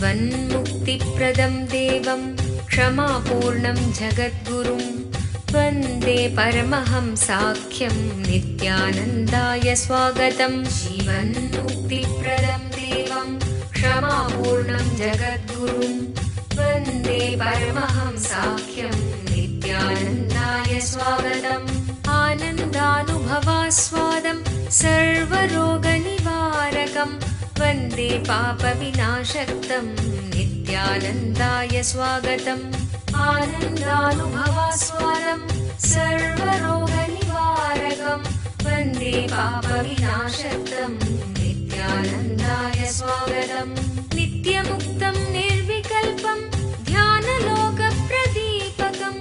जीवन्मुक्तिप्रदं देवं क्षमापूर्णं जगद्गुरुं वन्दे परमहंसाख्यं नित्यानन्दाय स्वागतं। जीवन्मुक्तिप्रदं देवं क्षमापूर्णं जगद्गुरुं वन्दे परमहंसाख्यं नित्यानन्दाय स्वागतम्। आनन्दानुभवास्वादं सर्वरोगनिवारकं वन्दे पापविनाशक्तं नित्यानन्दाय स्वागतम्। आनन्दानुभवास्वादं सर्वरोगनिवारकं वन्दे पापविनाशक्तं नित्यानन्दाय स्वागतम्। नित्यमुक्तं निर्विकल्पं ध्यानलोकप्रदीपकं।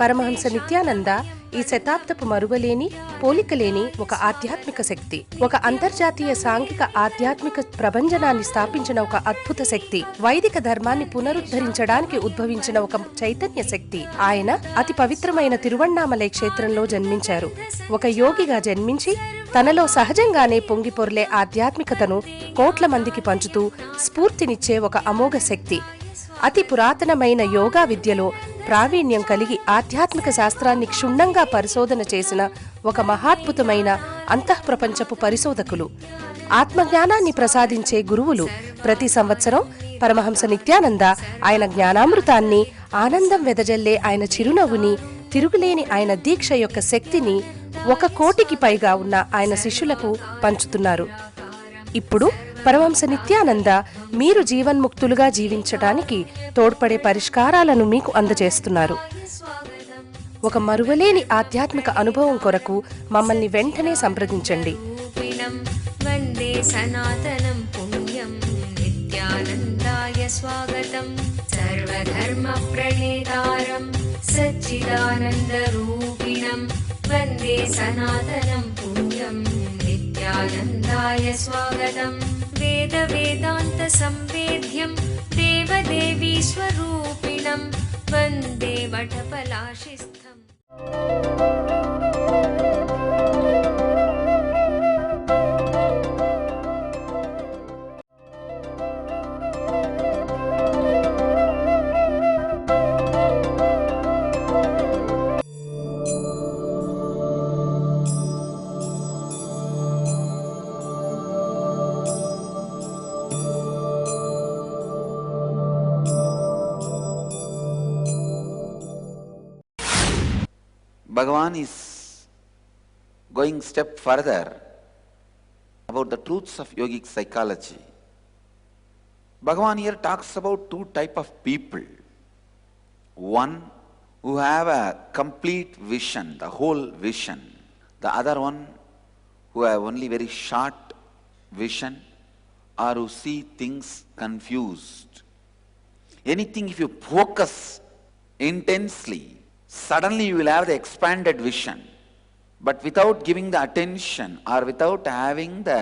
పరమహంస నిత్యానంద ఈ శతాబ్దపు మరువలేని పోలికలేని ఒక ఆధ్యాత్మిక శక్తి, ఒక అంతర్జాతీయ సాంఘిక ఆధ్యాత్మిక ప్రభంజనాన్ని స్థాపించిన ఒక అద్భుత శక్తి, వైదిక ధర్మాన్ని పునరుద్ధరించడానికి ఉద్భవించిన ఒక చైతన్య శక్తి. ఆయన అతి పవిత్రమైన తిరువణ్ణామలై క్షేత్రంలో జన్మించారు. ఒక యోగిగా జన్మించి తనలో సహజంగానే పొంగి పొర్లే ఆధ్యాత్మికతను కోట్ల మందికి పంచుతూ స్ఫూర్తినిచ్చే ఒక అమోఘ శక్తి. అతి పురాతనమైన యోగా విద్యలో ప్రావీణ్యం కలిగి ఆధ్యాత్మిక శాస్త్రాన్ని క్షుణ్ణంగా పరిశోధన చేసిన ఒక మహాద్భుతమైన అంతఃప్రపంచపు పరిశోధకులు, ఆత్మజ్ఞానాన్ని ప్రసాదించే గురువులు. ప్రతి సంవత్సరం పరమహంస నిత్యానంద ఆయన జ్ఞానామృతాన్ని, ఆనందం వెదజల్లే ఆయన చిరునవ్వుని, తిరుగులేని ఆయన దీక్ష యొక్క శక్తిని 1 కోటికి పైగా ఉన్న ఆయన శిష్యులకు పంచుతున్నారు. ఇప్పుడు పరమహంస నిత్యానంద మీరు జీవన్ముక్తులుగా జీవించడానికి తోడ్పడే పరిష్కారాలను మీకు అందజేస్తున్నారు. ఒక మరువలేని ఆధ్యాత్మిక అనుభవం కొరకు మమ్మల్ని వెంటనే సంప్రదించండి. వందే సనాతనం పుణ్యం నిత్యానందాయ స్వాగతం. సర్వధర్మ ప్రణేతారం సచ్చిదానంద రూపిణం వందే సనాతనం పుణ్యం నిత్యానందాయ స్వాగతం. వేద వేదాంత సంవేద్యం దేవదేవీ స్వరూపిణం వందే వటపలాశిస్థం. Bhagavan is going step further about the truths of yogic psychology. Bhagavan here talks about 2 types of people. One who have a complete vision, the whole vision. The other one who have only very short vision or who see things confused. Anything if you focus intensely, suddenly you will have the expanded vision, but without giving the attention or without having the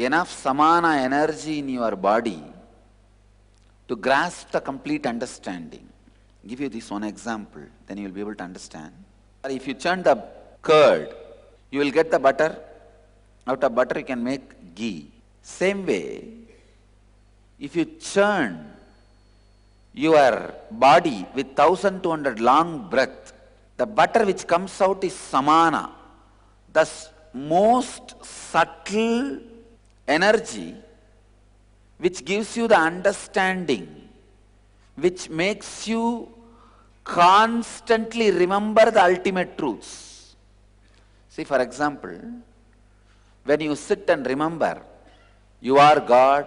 enough samana energy in your body to grasp the complete understanding. I'll give you this one example, then you will be able to understand. If you churn the curd, you will get the butter. Out of butter you can make ghee. Same way, if you churn your body with 1200 long breath, the butter which comes out is samana, the most subtle energy which gives you the understanding, which makes you constantly remember the ultimate truths. See, for example, when you sit and remember you are God,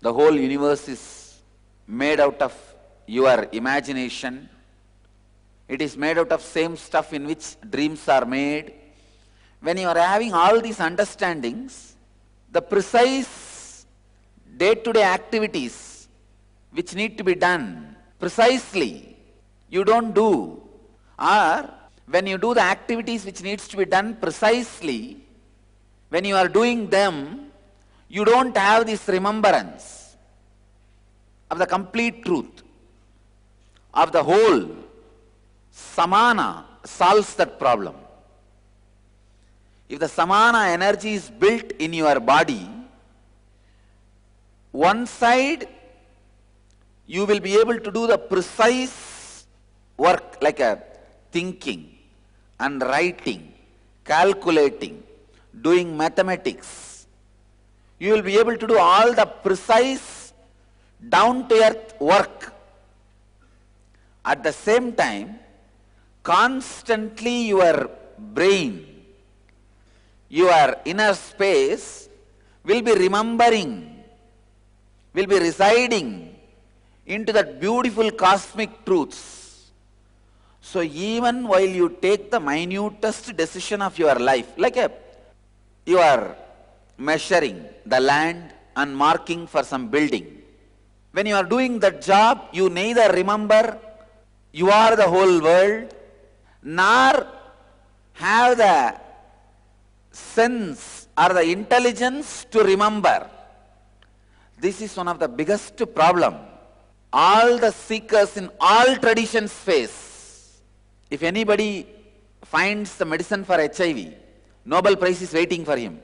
the whole universe is made out of your imagination, it is made out of same stuff in which dreams are made. When you are having all these understandings, the precise day-to-day activities which need to be done precisely, you don't do. Or when you do the activities which needs to be done precisely, when you are doing them, you don't have this remembrance of the complete truth, of the whole. Samana solves that problem. If the samana energy is built in your body, one side you will be able to do the precise work like a thinking and writing, calculating, doing mathematics. You will be able to do all the precise, down-to-earth work. At the same time, constantly your brain, your inner space will be remembering, will be residing into that beautiful cosmic truths. So even while you take the minutest decision of your life, like you are measuring the land and marking for some building. When you are doing that job, you neither remember you are the whole world, nor have the sense or the intelligence to remember. This is one of the biggest problem all the seekers in all traditions face. If anybody finds the medicine for HIV, Nobel Prize is waiting for him,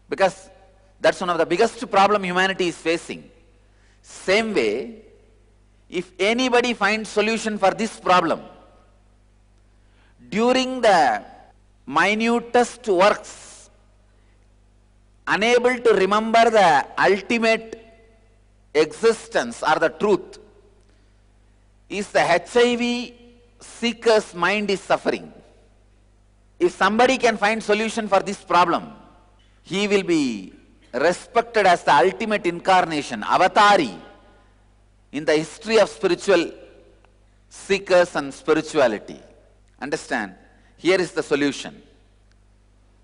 because that's one of the biggest problem humanity is facing. Same way, if anybody finds solution for this problem, during the minutest works, unable to remember the ultimate existence or the truth, is the HIV seeker's mind is suffering. If somebody can find solution for this problem, he will be respected as the ultimate incarnation, avatari, in the history of spiritual seekers and spirituality. Understand? Here is the solution.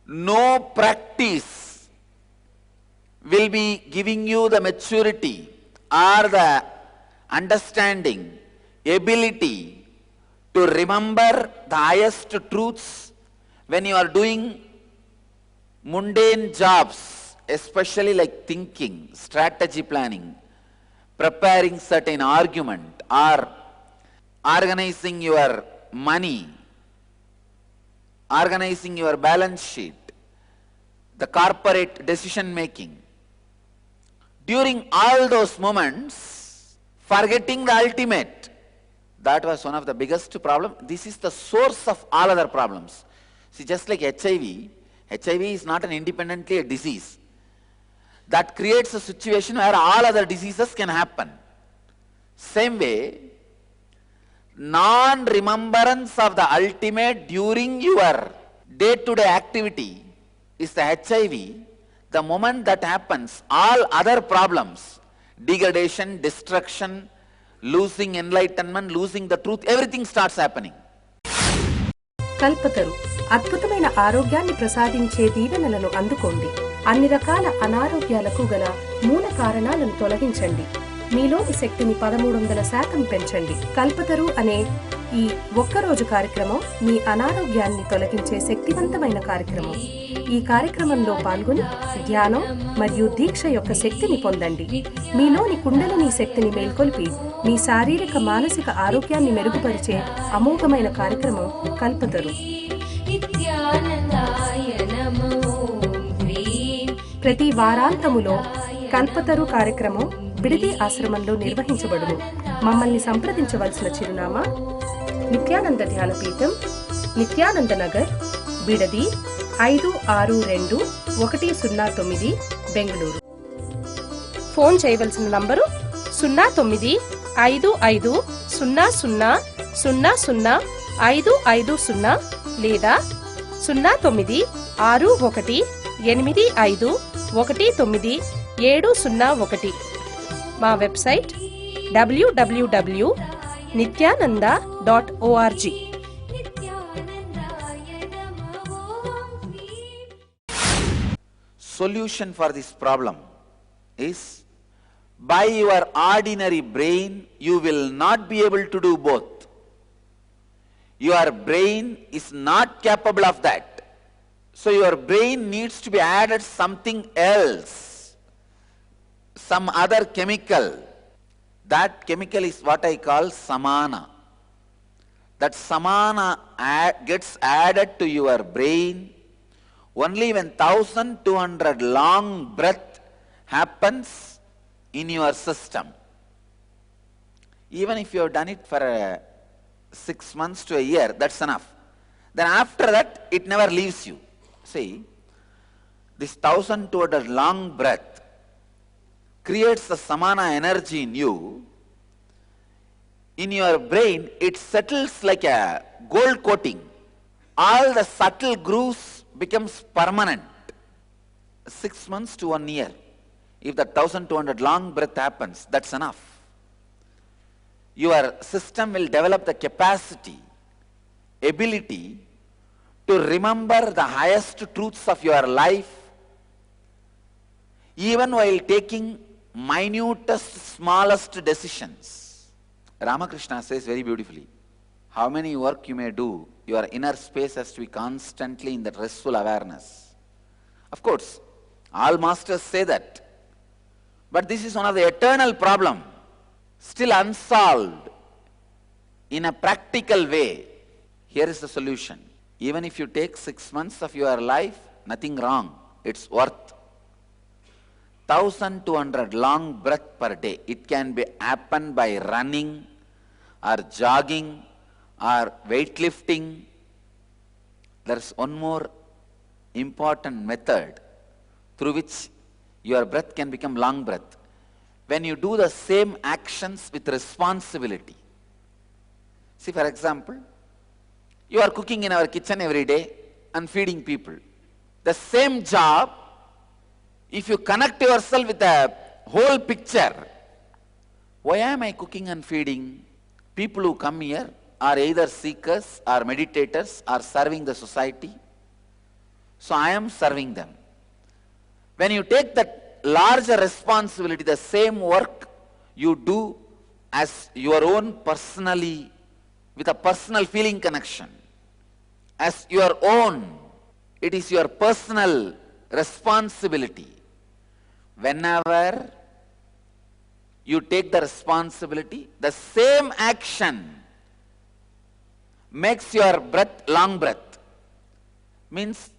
No practice will be giving you the maturity or the understanding, ability to remember the highest truths when you are doing mundane jobs, especially like thinking, strategy planning, preparing certain argument, or organizing your money, organizing your balance sheet, the corporate decision making. During all those moments, forgetting the ultimate, that was one of the biggest problem. This is the source of all other problems. See, just like HIV is not an independently a disease. That creates a situation where all other diseases can happen. Same way, non-remembrance of the ultimate during your day-to-day activity is the HIV. The moment that happens, all other problems, degradation, destruction, losing enlightenment, losing the truth, everything starts happening. Kalpataru అద్భుతమైన ఆరోగ్యాన్ని ప్రసాదించే దీవెనలను అందుకోండి. అన్ని రకాల అనారోగ్యాలకు గల మూల కారణాలను తొలగించండి. మీలోని శక్తిని 1300% పెంచండి. కల్పతరు అనే ఈ ఒక్కరోజు కార్యక్రమం మీ అనారోగ్యాన్ని తొలగించే శక్తివంతమైన కార్యక్రమం. ఈ కార్యక్రమంలో పాల్గొని ధ్యానం మరియు దీక్ష యొక్క శక్తిని పొందండి. మీలోని కుండలిని శక్తిని మేల్కొల్పి మీ శారీరక మానసిక ఆరోగ్యాన్ని మెరుగుపరిచే అమోఘమైన కార్యక్రమం కల్పతరు. ప్రతి వారాంతములో కల్పతరు కార్యక్రమం బిడిది ఆశ్రమంలో నిర్వహించబడును. మమ్మల్ని సంప్రదించవలసిన చిరునామా నిత్యానంద ధ్యానపీఠం, నిత్యానంద నగర్, బిడది 562109, బెంగళూరు. ఫోన్ చేయవలసిన నంబరు 095500000550 లేదా 096185190701. మా website www.nityananda.org. Solution for this problem is, by your ordinary brain you will not be able to do both. Your brain is not capable of that. So your brain needs to be added something else, some other chemical. That chemical is what I call samana. That samana gets added to your brain only when 1200 long breath happens in your system. Even if you have done it for 6 months to a year, that's enough. Then after that, it never leaves you. See, this 1200 long breath creates the samana energy in you. In your brain, it settles like a gold coating. All the subtle grooves becomes permanent. 6 months to 1 year. If the 1200 long breath happens, that's enough. Your system will develop the capacity, ability to remember the highest truths of your life, even while taking minutest, smallest decisions. Ramakrishna says very beautifully, how many work you may do, your inner space has to be constantly in that restful awareness. Of course, all masters say that. But this is one of the eternal problem, still unsolved in a practical way. Here is the solution. Even if you take 6 months of your life, nothing wrong. It's worth 1200 long breath per day. It can be happen by running or jogging or weightlifting. There's one more important method through which your breath can become long breath. When you do the same actions with responsibility. See, for example, you are cooking in our kitchen every day and feeding people. The same job, if you connect yourself with the whole picture, why am I cooking and feeding? People who come here are either seekers or meditators or serving the society. So I am serving them. When you take that larger responsibility, the same work you do as your own personally, with a personal feeling connection, as your own, it is your personal responsibility. Whenever you take the responsibility, the same action makes your breath long breath. Means,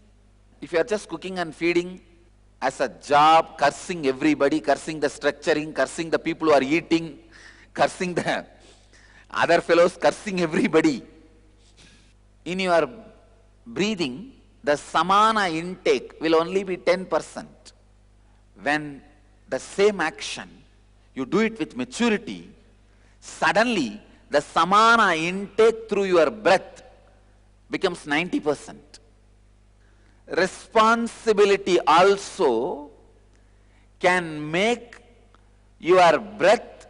if you are just cooking and feeding as a job, cursing everybody, cursing the structuring, cursing the people who are eating, cursing the other fellows, cursing everybody, in your breathing, the samana intake will only be 10%. When the same action, you do it with maturity, suddenly the samana intake through your breath becomes 90%. Responsibility also can make your breath,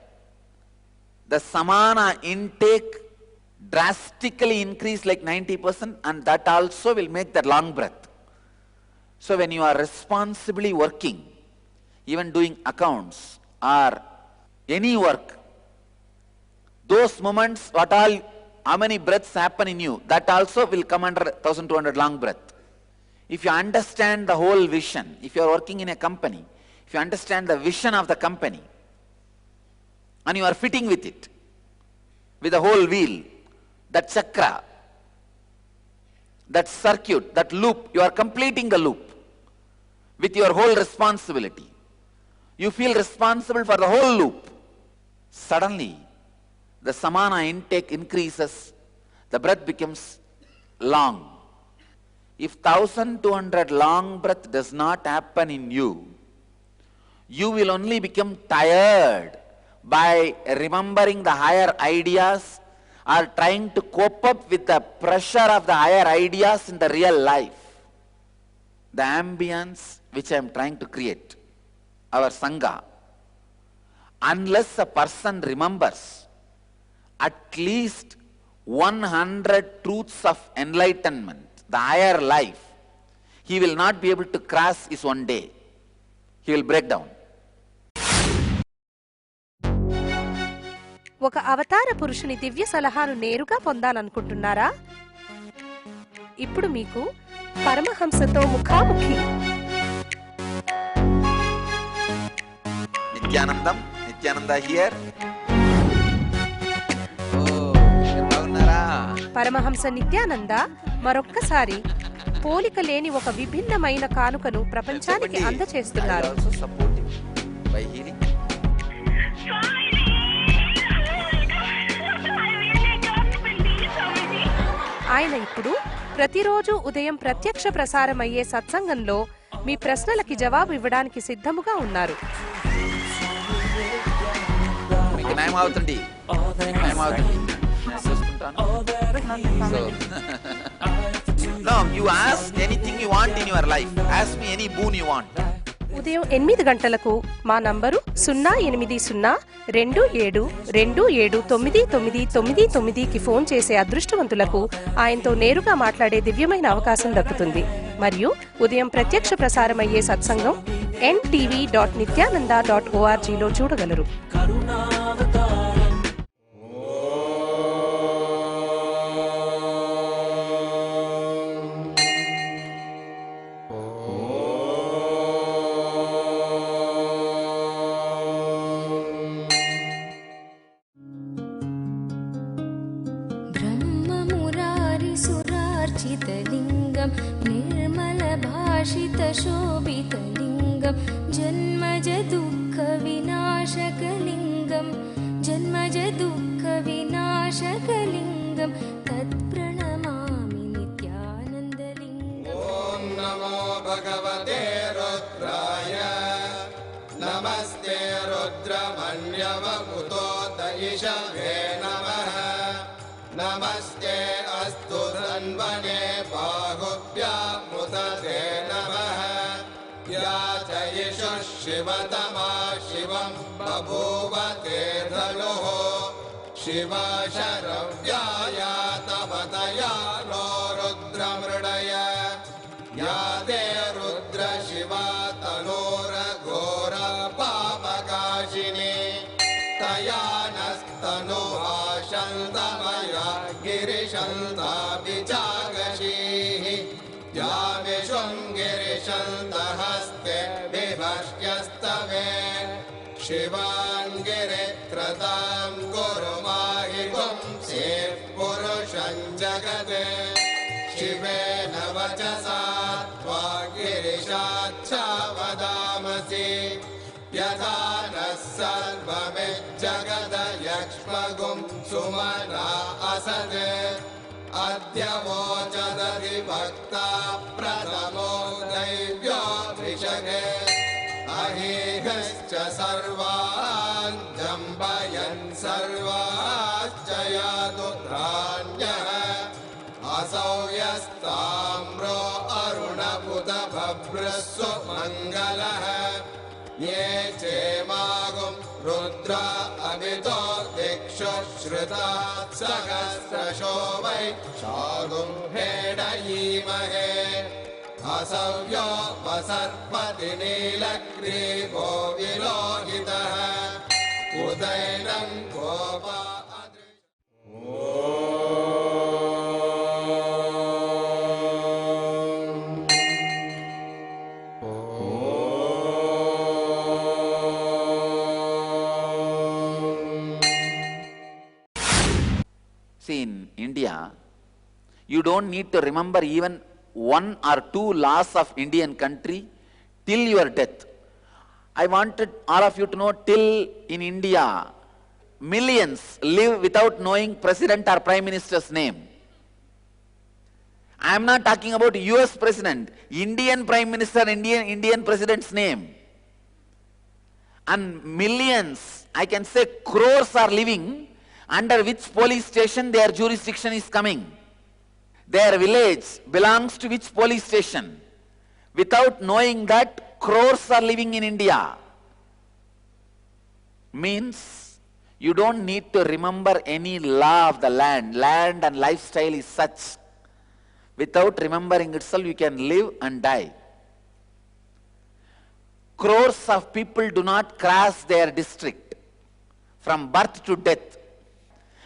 the samana intake drastically increase like 90%, and that also will make that long breath. So when you are responsibly working, even doing accounts or any work, those moments, what all, how many breaths happen in you, that also will come under 1200 long breath. If you understand the whole vision, if you are working in a company, if you understand the vision of the company, and you are fitting with it, with the whole wheel, that chakra, that circuit, that loop, you are completing the loop with your whole responsibility. You feel responsible for the whole loop. Suddenly, the samana intake increases, the breath becomes long. If 1200 long breath does not happen in you, you will only become tired by remembering the higher ideas or trying to cope up with the pressure of the higher ideas in the real life. The ambience which I am trying to create, our Sangha, unless a person remembers at least 100 truths of enlightenment, the higher life, he will not be able to cross his one day. He will break down. ఒక అవతార పురుషుని దివ్య సలహాను నేరుగా పొందాలనుకుంటున్నారా? ఇప్పుడు మీకు పరమహంసతో ముఖాముఖి. నిత్యానందం, Nityananda here. Paramahamsa Nityananda మరొక్కసారి పోలిక లేని ఒక విభిన్నమైన కానుకను ప్రపంచానికి అందచేస్తున్నారు. ఆయన ఇప్పుడు ప్రతిరోజు ఉదయం ప్రత్యక్ష ప్రసారమయ్యే సత్సంగంలో మీ ప్రశ్నలకి జవాబు ఇవ్వడానికి సిద్ధముగా ఉన్నారు. No, you ask anything you want in your life. Ask me any boon you want. ఉదయం 8 గంటలకు మా నంబరు 08027279999కి ఫోన్ చేసే అదృష్టవంతులకు ఆయనతో నేరుగా మాట్లాడే దివ్యమైన అవకాశం దక్కుతుంది. మరియు ఉదయం ప్రత్యక్ష ప్రసారమయ్యే సత్సంగం ntv.nityananda.orgలో చూడగలరు. ब्रह्ममुरारिसुरार्चितलिङ्गं निर्मलभाषितशोभितलिङ्गं जन्मजदुःखविनाशकलिङ्गं तत्प्रणमामि नित्यानन्दलिङ्गम्. ॐ नमो भगवते रुद्राय नमस्ते रुद्रमन्यवमुतोतयिषवे नमः नमस्ते अस्तु धन्वने बाहुभ्यामुदते नमः या च यिषुः शिवतमा शिवं बभूव ते धनुः शिवा शरव्याया तपतया नो रुद्रमृडय या ते रुद्र शिवा तनोरघोरा पापकाशिनी तया नस्तनुहा शन्तमया गिरिशन्ताभिजागशीः या विशृङ्गिरिशन्तहस्ते विभष्ट्यस्तवे शिवाङ्गिरित्रतां गुरुमाहितुं सेः पुरुषं जगते शिवेन वचसा त्वा गिरिशाच्छा वदामसि यथा नः सर्वमिज्जगदयक्ष्मगुं सुमना असत् अद्य वोचदधिभक्ता प्रथमो दैव्यो विशगे अहेहश्च सर्वान् जम्बयन् सर्वाश्च यादुत्राण्यः असौ यस्ताम्रो अरुणपुतभभ्रस्व मङ्गलः ये चेमागुं रुद्रा अमितो दिक्षु श्रुता सहस्रशो वै शागुं हेडयीमहे असव्यो वसर्पति नीलग्रीवो विलोहितः उदैनं Gopa See, in India, you don't need to remember even one or two laws of Indian country till your death. I wanted all of you to know, till in India, millions live without knowing President or Prime Minister's name. I am not talking about US President, Indian Prime Minister, Indian President's name. And millions, I can say crores are living under which police station their jurisdiction is coming. Their village belongs to which police station. Without knowing that, crores are living in India. Means you don't need to remember any law of the land. Land and lifestyle is such. Without remembering itself, you can live and die. Crores of people do not cross their district from birth to death.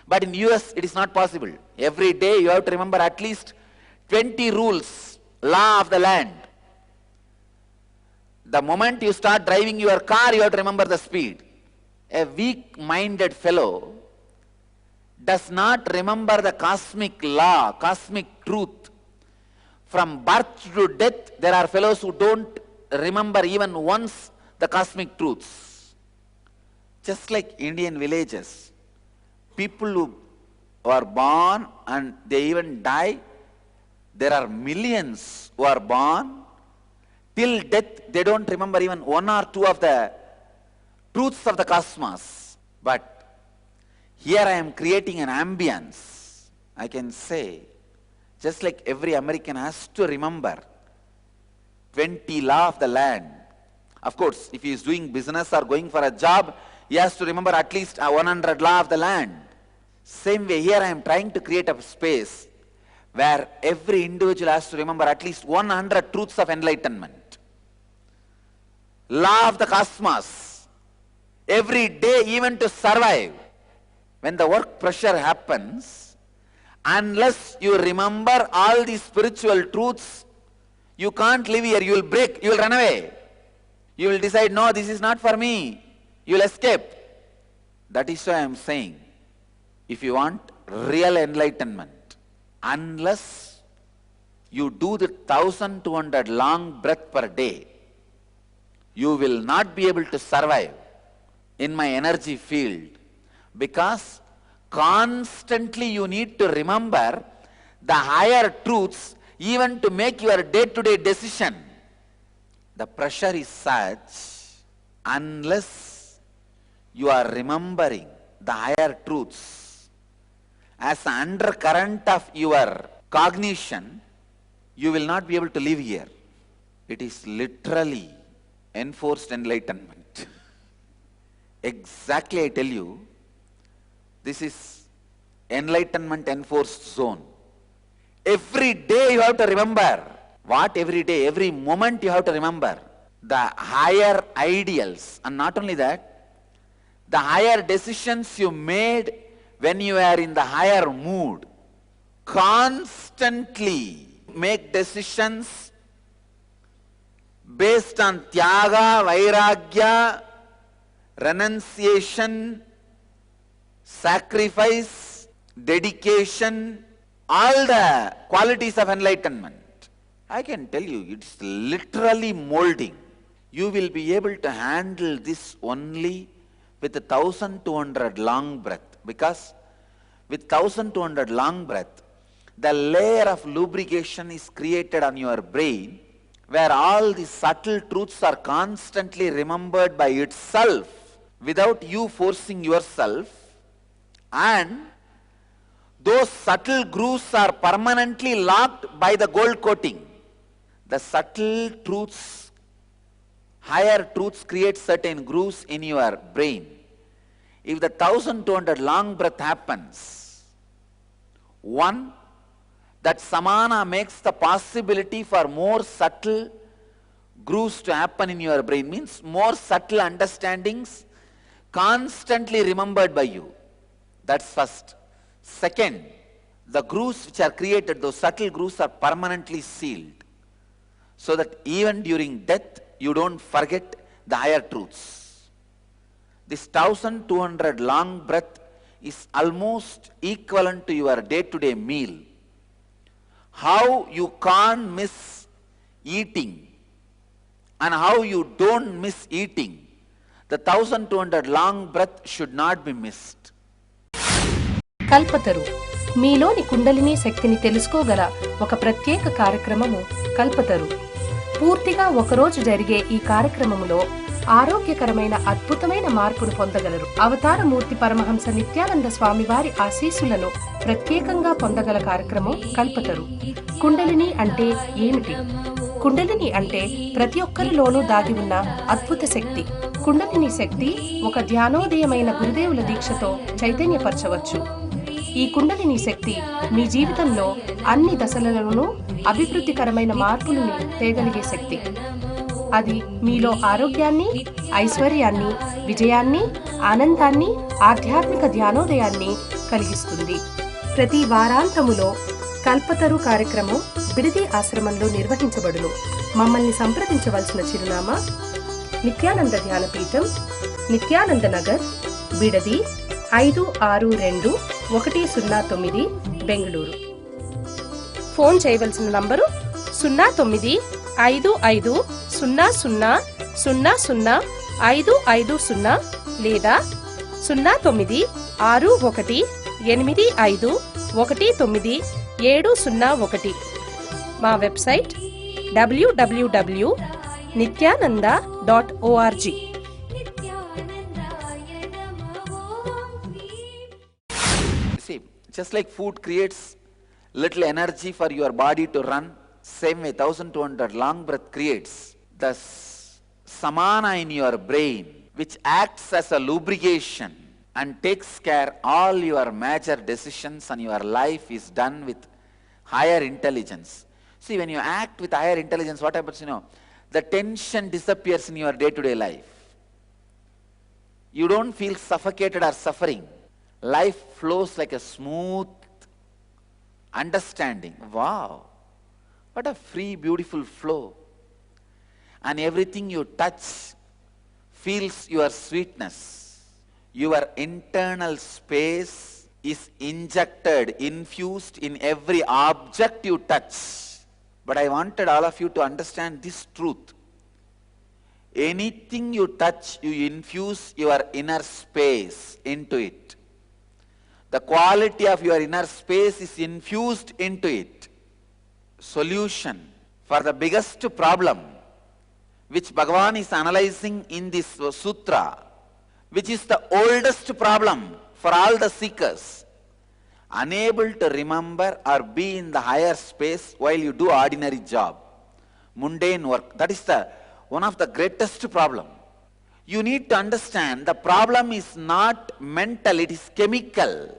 But in US, it is not possible. Every day you have to remember at least 20 rules, law of the land. The moment you start driving your car, you have to remember the speed. A weak-minded fellow does not remember the cosmic law, cosmic truth. From birth to death, there are fellows who don't remember even once the cosmic truths. Just like Indian villages, people who who are born and they even die. There are millions who are born. Till death, they don't remember even one or two of the truths of the cosmos. But here I am creating an ambience. I can say, just like every American has to remember 20 law of the land. Of course, if he is doing business or going for a job, he has to remember at least 100 law of the land. Same way, here I am trying to create a space where every individual has to remember at least 100 truths of enlightenment. Law of the cosmos. Every day, even to survive, when the work pressure happens, unless you remember all these spiritual truths, you can't live here. You will break, you will run away. You will decide, no, this is not for me. You will escape. That is why I am saying, if you want real enlightenment, unless you do the 1200 long breath per day, you will not be able to survive in my energy field, because constantly you need to remember the higher truths even to make your day-to-day decision. The pressure is such, unless you are remembering the higher truths as an undercurrent of your cognition, you will not be able to live here. It is literally enforced enlightenment. Exactly, I tell you, this is enlightenment enforced zone. Every day you have to remember. What every day? Every moment you have to remember the higher ideals. And not only that, the higher decisions you made when you are in the higher mood. Constantly make decisions based on tyaga, vairagya, renunciation, sacrifice, dedication, all the qualities of enlightenment. I can tell you, it's literally molding. You will be able to handle this only with 1200 long breath, because with 1200 long breath, the layer of lubrication is created on your brain, where all the subtle truths are constantly remembered by itself without you forcing yourself, and those subtle grooves are permanently locked by the gold coating. The subtle truths, higher truths create certain grooves in your brain. If the 1200 long breath happens, one, that samana makes the possibility for more subtle grooves to happen in your brain, means more subtle understandings constantly remembered by you. That's first. Second, the grooves which are created, those subtle grooves are permanently sealed, so that even during death you don't forget the higher truths. This 1200 long breath is almost equivalent to your day-to-day meal. How you can't miss eating and how you don't miss eating, the 1200 long breath should not be missed. Kalpataru మీలోని కుండలిని శక్తిని తెలుసుకోగల ఒక ప్రత్యేక కార్యక్రమము కల్పతరు. పూర్తిగా ఒకరోజు జరిగే ఈ కార్యక్రమములో ఆరోగ్యకరమైన అద్భుతమైన మార్పును పొందగలరు. అవతారమూర్తి పరమహంస నిత్యానంద స్వామి వారి ఆశీస్సులను ప్రత్యేకంగా పొందగల కార్యక్రమం కల్పతరు. కుండలిని అంటే ఏమిటి? కుండలిని అంటే ప్రతి ఒక్కరిలోనూ దాగి ఉన్న అద్భుత శక్తి. కుండలిని శక్తి ఒక ధ్యానోదయమైన గురుదేవుల దీక్షతో చైతన్యపరచవచ్చు. ఈ కుండలిని శక్తి మీ జీవితంలో అన్ని దశలలోనూ అభివృద్ధికరమైన మార్పులను తేగలిగే శక్తి. అది మీలో ఆరోగ్యాన్ని, ఐశ్వర్యాన్ని, విజయాన్ని, ఆనందాన్ని, ఆధ్యాత్మిక ధ్యానోదయాన్ని కలిగిస్తుంది. ప్రతి వారాంతములో కల్పతరు కార్యక్రమం బిడిది ఆశ్రమంలో నిర్వహించబడును. మమ్మల్ని సంప్రదించవలసిన చిరునామా నిత్యానంద ధ్యానపీఠం, నిత్యానంద నగర్, బిడది 562109, బెంగళూరు. ఫోన్ చేయవలసిన నంబరు 095500000550 లేదా 0961 85197001. మా website www.nityananda.org. See, just like food creates little energy for your body to run, same way 1200 long breath creates the samana in your brain, which acts as a lubrication and takes care all your major decisions and your life is done with higher intelligence. See, when you act with higher intelligence, what happens, the tension disappears in your day-to-day life. You don't feel suffocated or suffering. Life flows like a smooth understanding. Wow, what a free, beautiful flow. And everything you touch feels your sweetness. Your internal space is injected, infused in every object you touch. But I wanted all of you to understand this truth. Anything you touch, you infuse your inner space into it. The quality of your inner space is infused into it. Solution for the biggest problem which Bhagavan is analyzing in this sutra, which is the oldest problem for all the seekers, unable to remember or be in the higher space while you do ordinary job, mundane work. That is one of the greatest problem. You need to understand the problem is not mental, it is chemical.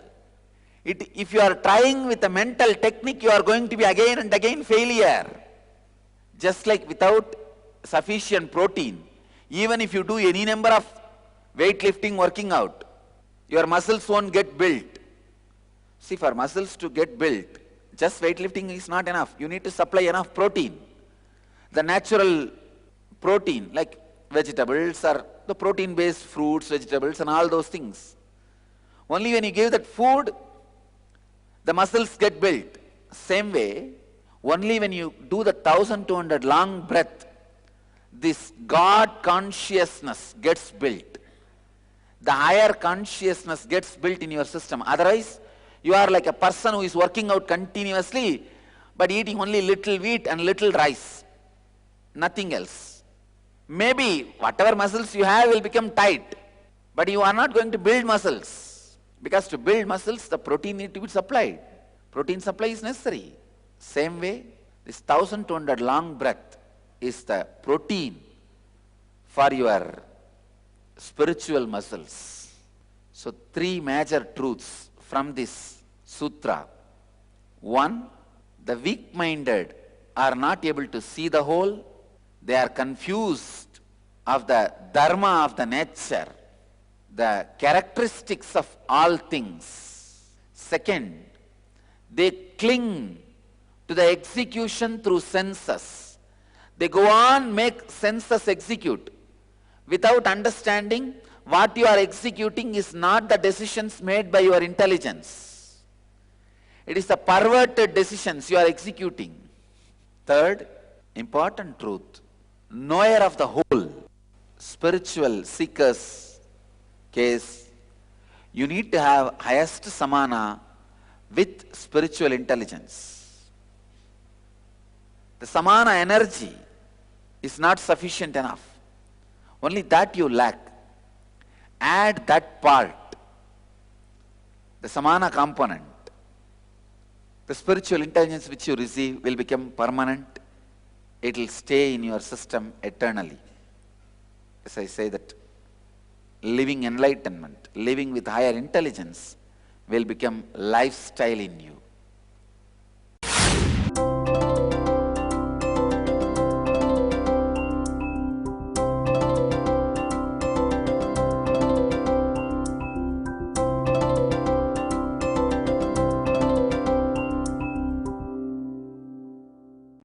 If you are trying with a mental technique, you are going to be again and again failure. Just like without sufficient protein, even if you do any number of weightlifting, working out, your muscles won't get built. See, for muscles to get built, just weightlifting is not enough. You need to supply enough protein. The natural protein, like vegetables or the protein-based fruits, vegetables and all those things. Only when you give that food, the muscles get built. Same way, only when you do the 1200 long breath, this God consciousness gets built. The higher consciousness gets built in your system. Otherwise, you are like a person who is working out continuously, but eating only little wheat and little rice. Nothing else. Maybe whatever muscles you have will become tight, but you are not going to build muscles. Because to build muscles, the protein need to be supplied. Protein supply is necessary. Same way, this 1200 long breath is the protein for your spiritual muscles. So 3 major truths from this sutra. 1, the weak-minded are not able to see the whole. They are confused of the dharma of the nature, the characteristics of all things. Second, they cling to the execution through senses. They go on, make senses execute without understanding what you are executing is not the decisions made by your intelligence. It is the perverted decisions you are executing. Third, important truth, knower of the whole, spiritual seekers case, you need to have highest samana with spiritual intelligence. The samana energy is not sufficient enough. Only that you lack. Add that part, the samana component. The spiritual intelligence which you receive will become permanent. It will stay in your system eternally. As I say that living enlightenment, living with higher intelligence will become lifestyle in you.